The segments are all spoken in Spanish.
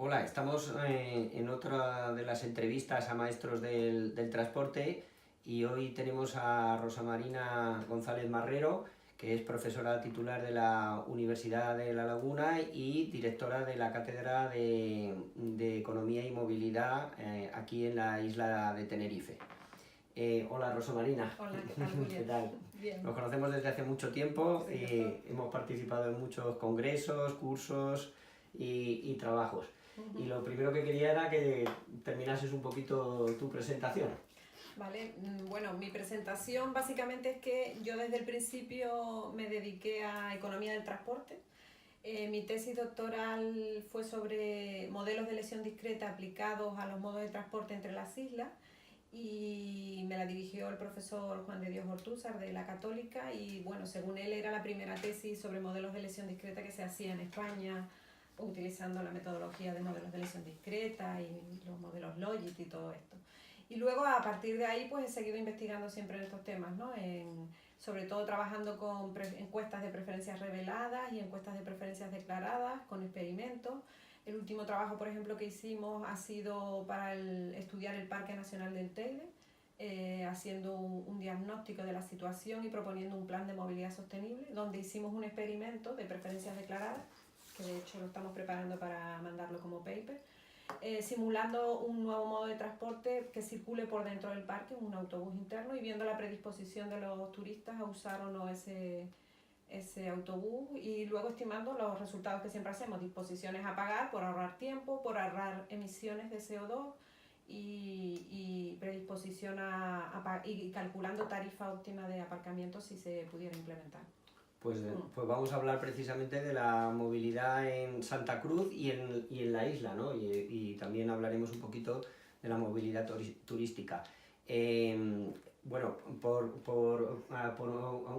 Hola, estamos en otra de las entrevistas a maestros del transporte y hoy tenemos a Rosa Marina González Marrero, que es profesora titular de la Universidad de La Laguna y directora de la Cátedra de Economía y Movilidad aquí en la isla de Tenerife. Hola Rosa Marina. Hola, ¿qué tal, Julia? ¿Qué tal? Bien. Nos conocemos desde hace mucho tiempo Sí, y hemos participado en muchos congresos, cursos y trabajos. Y lo primero que quería era que terminases un poquito tu presentación. Vale, bueno, mi presentación básicamente es que yo desde el principio me dediqué a economía del transporte. Mi tesis doctoral fue sobre modelos de lesión discreta aplicados a los modos de transporte entre las islas y me la dirigió el profesor Juan de Dios Ortúzar de la Católica y bueno, según él era la primera tesis sobre modelos de lesión discreta que se hacía en España utilizando la metodología de modelos de lesión discreta y los modelos Logit y todo esto. Y luego a partir de ahí pues he seguido investigando siempre en estos temas, ¿no? Sobre todo trabajando con encuestas de preferencias reveladas y encuestas de preferencias declaradas, con experimentos. El último trabajo, por ejemplo, que hicimos ha sido para estudiar el Parque Nacional del Teide, haciendo un diagnóstico de la situación y proponiendo un plan de movilidad sostenible, donde hicimos un experimento de preferencias declaradas, que de hecho lo estamos preparando para mandarlo como paper, simulando un nuevo modo de transporte que circule por dentro del parque, un autobús interno, y viendo la predisposición de los turistas a usar o no ese autobús y luego estimando los resultados que siempre hacemos, disposiciones a pagar por ahorrar tiempo, por ahorrar emisiones de CO2 y predisposición y calculando tarifa óptima de aparcamiento si se pudiera implementar. Pues vamos a hablar precisamente de la movilidad en Santa Cruz y en la isla, ¿no? Y también hablaremos un poquito de la movilidad turística. Bueno, por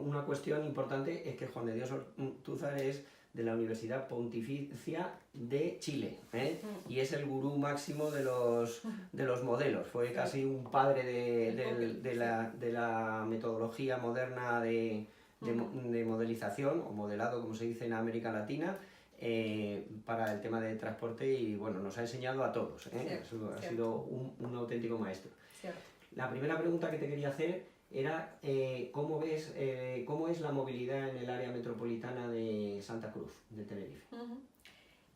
una cuestión importante es que Juan de Dios Ortúzar es de la Universidad Pontificia de Chile, ¿eh? Y es el gurú máximo de los modelos. Fue casi un padre de la metodología moderna de modelización o modelado, como se dice en América Latina, para el tema de transporte y bueno, nos ha enseñado a todos, ¿eh? Ha sido un auténtico maestro. Cierto. La primera pregunta que te quería hacer era ¿cómo ves, cómo es la movilidad en el área metropolitana de Santa Cruz, de Tenerife?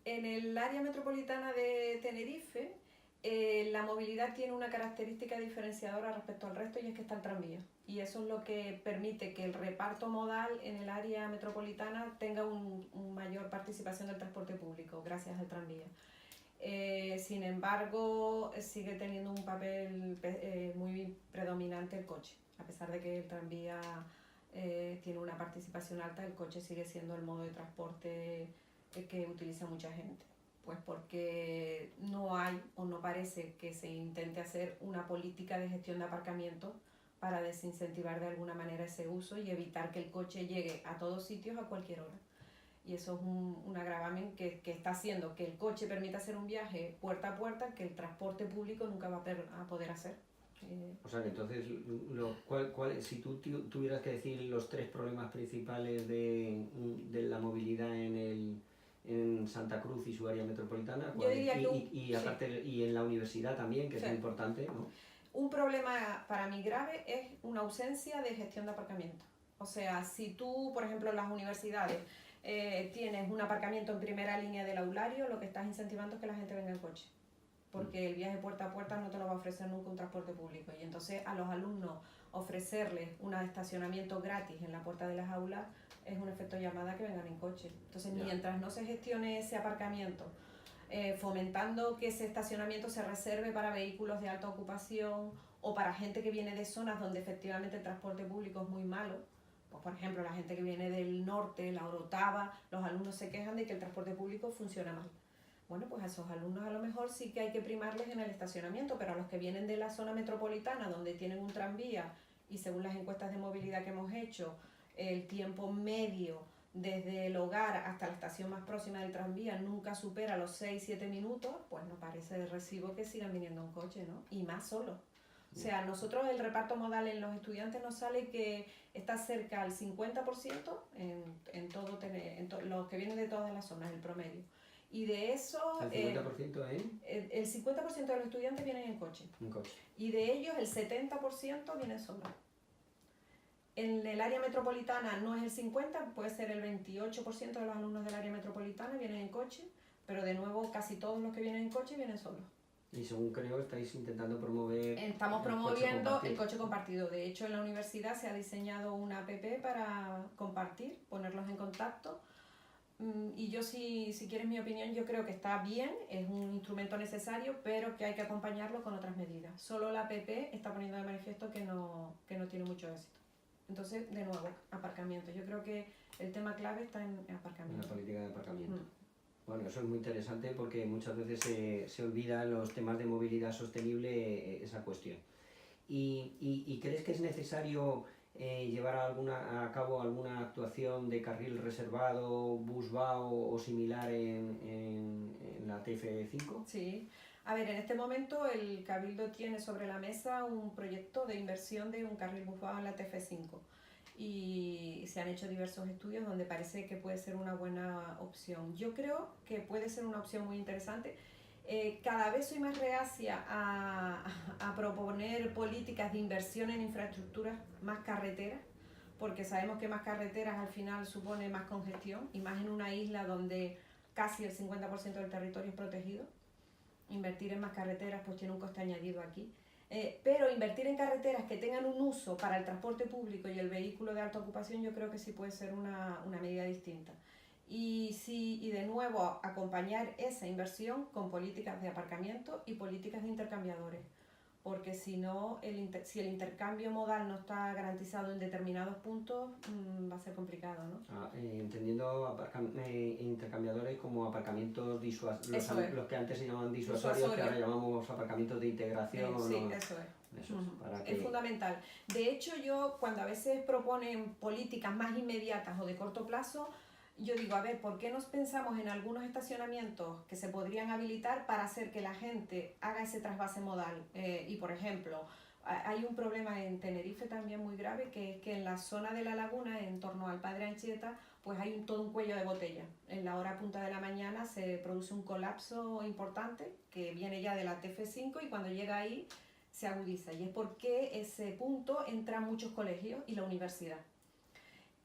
En el área metropolitana de Tenerife, la movilidad tiene una característica diferenciadora respecto al resto y es que está el tranvía. Y eso es lo que permite que el reparto modal en el área metropolitana tenga una mayor participación del transporte público gracias al tranvía. Sin embargo, sigue teniendo un papel muy predominante el coche. A pesar de que el tranvía tiene una participación alta, el coche sigue siendo el modo de transporte que utiliza mucha gente. Pues porque no hay o no parece que se intente hacer una política de gestión de aparcamiento para desincentivar de alguna manera ese uso y evitar que el coche llegue a todos sitios a cualquier hora. Y eso es un agravamen que está haciendo que el coche permita hacer un viaje puerta a puerta que el transporte público nunca va a poder hacer. O sea que entonces, si tú tuvieras que decir los tres problemas principales de la movilidad en Santa Cruz y su área metropolitana, yo diría que y en la universidad también, que es muy importante, ¿no? Un problema para mí grave es una ausencia de gestión de aparcamiento. O sea, si tú, por ejemplo, en las universidades tienes un aparcamiento en primera línea del aulario, lo que estás incentivando es que la gente venga en coche. Porque el viaje puerta a puerta no te lo va a ofrecer nunca un transporte público. Y entonces a los alumnos ofrecerles un estacionamiento gratis en la puerta de las aulas es un efecto llamada que vengan en coche. Entonces, mientras no se gestione ese aparcamiento, fomentando que ese estacionamiento se reserve para vehículos de alta ocupación o para gente que viene de zonas donde efectivamente el transporte público es muy malo. Pues, por ejemplo, la gente que viene del norte, la Orotava, los alumnos se quejan de que el transporte público funciona mal. Bueno, pues a esos alumnos a lo mejor sí que hay que primarles en el estacionamiento, pero a los que vienen de la zona metropolitana, donde tienen un tranvía, y según las encuestas de movilidad que hemos hecho, el tiempo medio desde el hogar hasta la estación más próxima del tranvía nunca supera los 6-7 minutos, pues no parece de recibo que sigan viniendo en coche, ¿no? Y más solo. O sea, nosotros el reparto modal en los estudiantes nos sale que está cerca al 50% en los que vienen de todas las zonas, el promedio. Y de eso... ¿El 50% el 50% de los estudiantes vienen en coche. en coche? Y de ellos el 70% vienen solos. En el área metropolitana no es el 50%, puede ser el 28% de los alumnos del área metropolitana vienen en coche, pero de nuevo casi todos los que vienen en coche vienen solos. Y según creo estáis intentando promover... Estamos promoviendo el coche compartido. De hecho, en la universidad se ha diseñado una app para compartir, ponerlos en contacto. Y yo, si quieres mi opinión, yo creo que está bien, es un instrumento necesario, pero que hay que acompañarlo con otras medidas. Solo la app está poniendo de manifiesto que no tiene mucho éxito. Entonces, de nuevo, aparcamiento. Yo creo que el tema clave está en aparcamiento. En la política de aparcamiento. Bueno, eso es muy interesante porque muchas veces se olvida en los temas de movilidad sostenible esa cuestión. ¿Y crees que es necesario llevar a cabo alguna actuación de carril reservado, busvao o similar en la TF5? Sí. A ver, en este momento el Cabildo tiene sobre la mesa un proyecto de inversión de un carril busvao en la TF5 y se han hecho diversos estudios donde parece que puede ser una buena opción. Yo creo que puede ser una opción muy interesante. Cada vez soy más reacia a proponer políticas de inversión en infraestructuras más carreteras, porque sabemos que más carreteras al final supone más congestión, y más en una isla donde casi el 50% del territorio es protegido. Invertir en más carreteras pues tiene un coste añadido aquí. Pero invertir en carreteras que tengan un uso para el transporte público y el vehículo de alta ocupación yo creo que sí puede ser una medida distinta. Y de nuevo acompañar esa inversión con políticas de aparcamiento y políticas de intercambiadores, porque si no, si el intercambio modal no está garantizado en determinados puntos, va a ser complicado, ¿no? Entendiendo intercambiadores como aparcamientos disuasorios, los que antes se llamaban disuasorios, que ahora llamamos aparcamientos de integración. Sí, eso es. Eso es Fundamental. De hecho, yo cuando a veces proponen políticas más inmediatas o de corto plazo, yo digo, a ver, ¿por qué nos pensamos en algunos estacionamientos que se podrían habilitar para hacer que la gente haga ese trasvase modal? Y por ejemplo, hay un problema en Tenerife también muy grave, que es que en la zona de la laguna, en torno al Padre Anchieta, pues hay todo un cuello de botella. En la hora punta de la mañana se produce un colapso importante que viene ya de la TF5 y cuando llega ahí se agudiza. Y es porque ese punto entran muchos colegios y la universidad.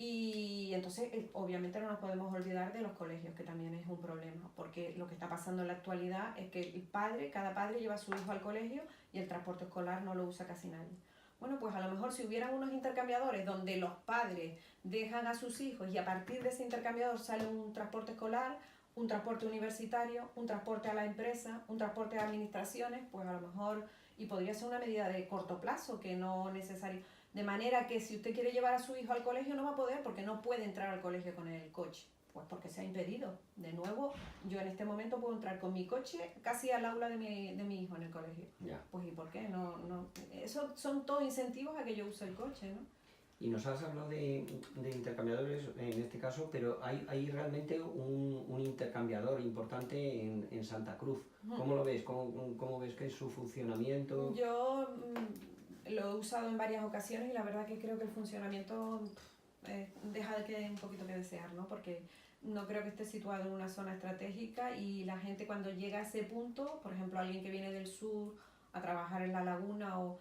Y entonces, obviamente no nos podemos olvidar de los colegios, que también es un problema, porque lo que está pasando en la actualidad es que cada padre lleva a su hijo al colegio y el transporte escolar no lo usa casi nadie. Bueno, pues a lo mejor si hubieran unos intercambiadores donde los padres dejan a sus hijos y a partir de ese intercambiador sale un transporte escolar, un transporte universitario, un transporte a la empresa, un transporte a administraciones, pues a lo mejor, y podría ser una medida de corto plazo, que no necesario. De manera que si usted quiere llevar a su hijo al colegio no va a poder porque no puede entrar al colegio con el coche. Pues porque se ha impedido. De nuevo, yo en este momento puedo entrar con mi coche casi al aula de mi hijo en el colegio. Ya. Pues ¿y por qué? Eso son todos incentivos a que yo use el coche, ¿no? Y nos has hablado de intercambiadores en este caso, pero hay realmente un intercambiador importante en Santa Cruz. ¿Cómo lo ves? ¿Cómo ves que es su funcionamiento? Yo lo he usado en varias ocasiones y la verdad que creo que el funcionamiento deja un poquito que desear, ¿no? Porque no creo que esté situado en una zona estratégica y la gente cuando llega a ese punto, por ejemplo alguien que viene del sur a trabajar en la laguna o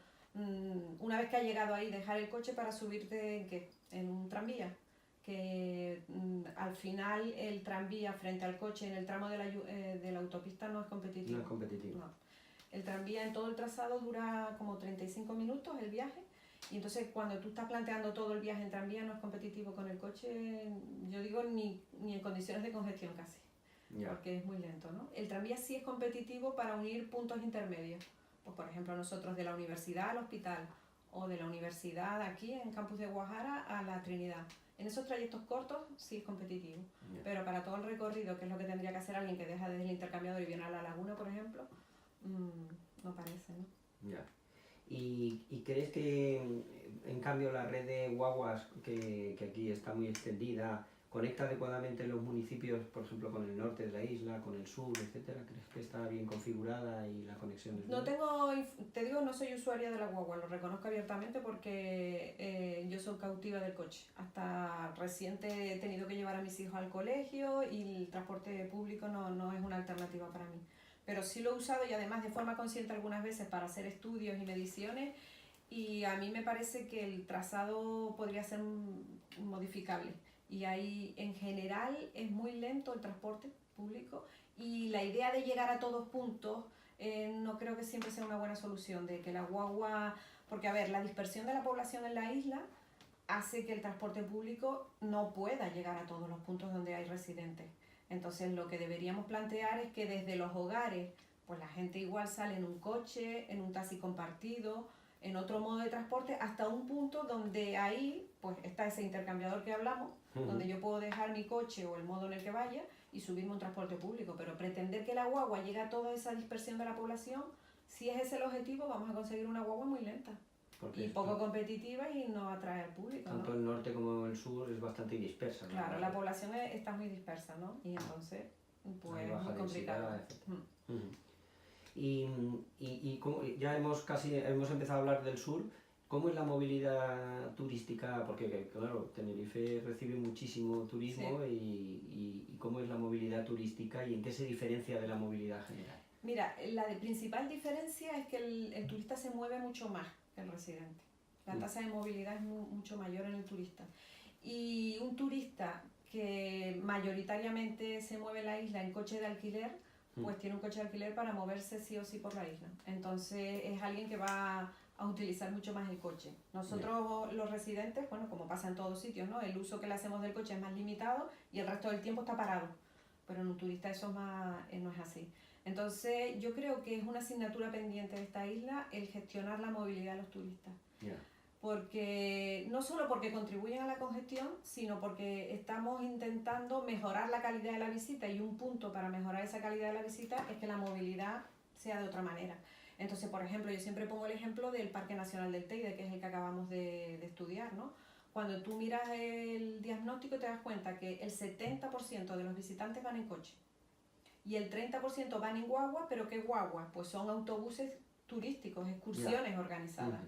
una vez que ha llegado ahí dejar el coche para subirte en un tranvía, que al final el tranvía frente al coche en el tramo de la autopista no es competitivo. No es competitivo. No. El tranvía en todo el trazado dura como 35 minutos el viaje y entonces cuando tú estás planteando todo el viaje en tranvía no es competitivo con el coche, yo digo ni en condiciones de congestión casi, porque es muy lento, ¿no? El tranvía sí es competitivo para unir puntos intermedios, pues por ejemplo nosotros de la universidad al hospital o de la universidad aquí en Campus de Guajara a la Trinidad. En esos trayectos cortos sí es competitivo, pero para todo el recorrido, que es lo que tendría que hacer alguien que deja desde el intercambiador y viene a la laguna, por ejemplo, no parece, ¿no? Ya. ¿Y crees que en cambio la red de guaguas, que aquí está muy extendida, ¿Conecta adecuadamente los municipios, por ejemplo, con el norte de la isla, con el sur, etcétera? ¿Crees que está bien configurada y la conexión es No buena? te digo, no soy usuaria de la guagua, lo reconozco abiertamente porque yo soy cautiva del coche. Hasta reciente he tenido que llevar a mis hijos al colegio y el transporte público no es una alternativa para mí. Pero sí lo he usado y además de forma consciente algunas veces para hacer estudios y mediciones, y a mí me parece que el trazado podría ser modificable. Y ahí en general es muy lento el transporte público y la idea de llegar a todos puntos no creo que siempre sea una buena solución, de que la guagua, porque a ver, la dispersión de la población en la isla hace que el transporte público no pueda llegar a todos los puntos donde hay residentes. Entonces lo que deberíamos plantear es que desde los hogares, pues la gente igual sale en un coche, en un taxi compartido, en otro modo de transporte, hasta un punto donde ahí pues está ese intercambiador que hablamos, donde yo puedo dejar mi coche o el modo en el que vaya y subirme a un transporte público. Pero pretender que la guagua llegue a toda esa dispersión de la población, si es ese el objetivo, vamos a conseguir una guagua muy lenta. Porque y poco competitiva y no atrae al público, tanto ¿no? el norte como el sur es bastante dispersa, ¿no? Claro, la población está muy dispersa, ¿no? Y entonces, pues es muy complicado. Y como ya hemos empezado a hablar del sur. ¿Cómo es la movilidad turística? Porque, claro, Tenerife recibe muchísimo turismo, sí. y ¿cómo es la movilidad turística y en qué se diferencia de la movilidad general? Mira, la principal diferencia es que el turista se mueve mucho más que el residente. La tasa de movilidad es mucho mayor en el turista. Y un turista que mayoritariamente se mueve en la isla en coche de alquiler, pues tiene un coche de alquiler para moverse sí o sí por la isla. Entonces es alguien que va a utilizar mucho más el coche. Nosotros los residentes, bueno, como pasa en todos sitios, ¿no? El uso que le hacemos del coche es más limitado y el resto del tiempo está parado. Pero en un turista eso no es así. Entonces yo creo que es una asignatura pendiente de esta isla el gestionar la movilidad de los turistas. Porque no solo porque contribuyen a la congestión, sino porque estamos intentando mejorar la calidad de la visita, y un punto para mejorar esa calidad de la visita es que la movilidad sea de otra manera. Entonces, por ejemplo, yo siempre pongo el ejemplo del Parque Nacional del Teide, que es el que acabamos de estudiar, ¿no? Cuando tú miras el diagnóstico te das cuenta que el 70% de los visitantes van en coche y el 30% van en guagua, pero ¿qué guagua? Pues son autobuses turísticos, excursiones organizadas.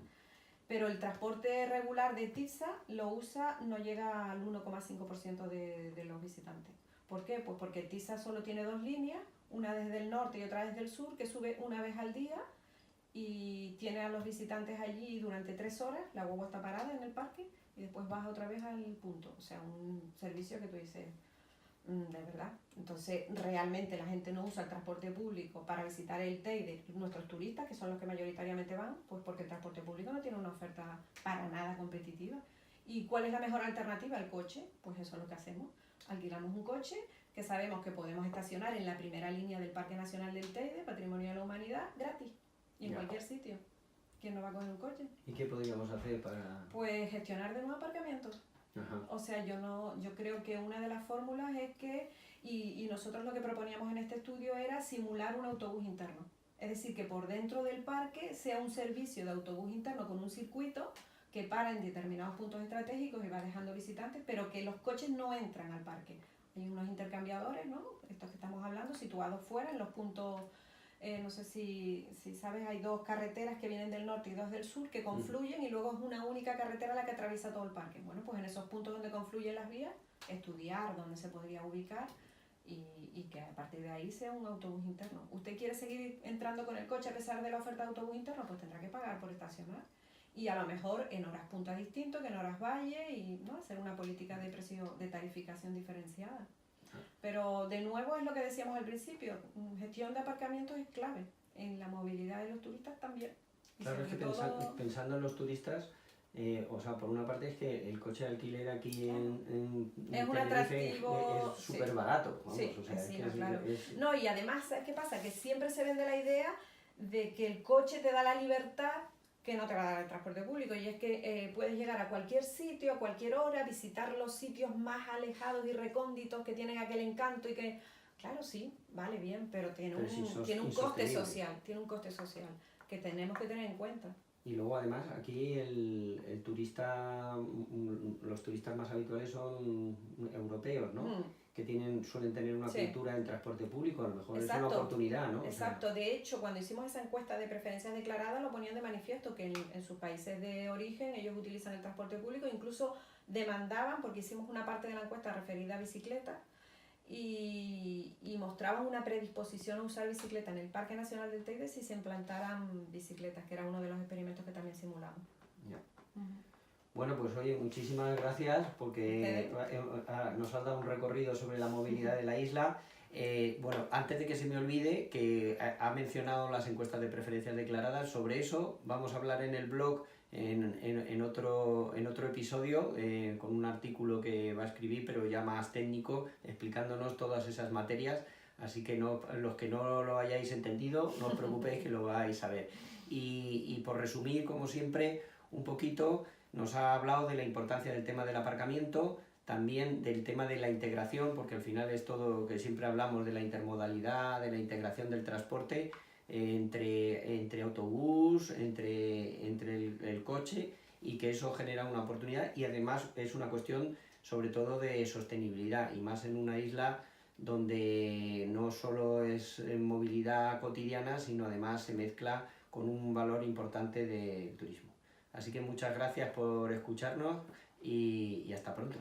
Pero el transporte regular de TIPSA no llega al 1,5% de los visitantes. ¿Por qué? Pues porque TIPSA solo tiene 2 líneas, una desde el norte y otra desde el sur, que sube una vez al día y tiene a los visitantes allí durante 3 horas, la guagua está parada en el parque y después baja otra vez al punto. O sea, un servicio que tú dices, de verdad. Entonces, realmente la gente no usa el transporte público para visitar el Teide, nuestros turistas, que son los que mayoritariamente van, pues porque el transporte público no tiene una oferta para nada competitiva. ¿Y cuál es la mejor alternativa? El coche. Pues eso es lo que hacemos. Alquilamos un coche que sabemos que podemos estacionar en la primera línea del Parque Nacional del Teide, Patrimonio de la Humanidad, gratis. Y en cualquier sitio. ¿Quién no va a coger un coche? ¿Y qué podríamos hacer para...? Pues gestionar de nuevo aparcamientos. O sea, yo creo que una de las fórmulas es que, y nosotros lo que proponíamos en este estudio era simular un autobús interno. Es decir, que por dentro del parque sea un servicio de autobús interno con un circuito que para en determinados puntos estratégicos y va dejando visitantes, pero que los coches no entran al parque. Hay unos intercambiadores, ¿no? Estos que estamos hablando, situados fuera en los puntos... no sé si sabes, hay 2 carreteras que vienen del norte y 2 del sur que confluyen y luego es una única carretera la que atraviesa todo el parque. Bueno, pues en esos puntos donde confluyen las vías, estudiar dónde se podría ubicar y que a partir de ahí sea un autobús interno. ¿Usted quiere seguir entrando con el coche a pesar de la oferta de autobús interno? Pues tendrá que pagar por estacionar. Y a lo mejor en horas punta distinto que en horas valle y ¿no? hacer una política de precio de tarificación diferenciada. Pero de nuevo es lo que decíamos al principio, gestión de aparcamientos es clave, en la movilidad de los turistas también. Y claro, es que pensando en los turistas, o sea, por una parte es que el coche de alquiler aquí en es un atractivo, es súper barato, vamos, sí, o sea, sí, claro. No, y además, ¿sabes qué pasa? Que siempre se vende la idea de que el coche te da la libertad que no te va a dar el transporte público, y es que puedes llegar a cualquier sitio, a cualquier hora, visitar los sitios más alejados y recónditos que tienen aquel encanto y que, claro, sí, vale bien, pero tiene un coste social, que tenemos que tener en cuenta. Y luego además aquí el turista, los turistas más habituales son europeos, ¿no? Que suelen tener una cultura en transporte público, a lo mejor es una oportunidad, ¿no? Exacto, de hecho, cuando hicimos esa encuesta de preferencias declaradas, lo ponían de manifiesto que en sus países de origen ellos utilizan el transporte público, incluso demandaban, porque hicimos una parte de la encuesta referida a bicicleta, y mostraban una predisposición a usar bicicleta en el Parque Nacional del Teide si se implantaran bicicletas, que era uno de los experimentos que también simulamos. Bueno, pues oye, muchísimas gracias porque nos has dado un recorrido sobre la movilidad de la isla. Bueno, antes de que se me olvide, que ha mencionado las encuestas de preferencias declaradas, sobre eso vamos a hablar en el blog en otro episodio con un artículo que va a escribir, pero ya más técnico, explicándonos todas esas materias. Así que los que no lo hayáis entendido, no os preocupéis que lo vais a ver. Y por resumir, como siempre, un poquito, nos ha hablado de la importancia del tema del aparcamiento, también del tema de la integración, porque al final es todo que siempre hablamos de la intermodalidad, de la integración del transporte entre autobús, entre el coche, y que eso genera una oportunidad y además es una cuestión sobre todo de sostenibilidad, y más en una isla donde no solo es movilidad cotidiana, sino además se mezcla con un valor importante del turismo. Así que muchas gracias por escucharnos y hasta pronto.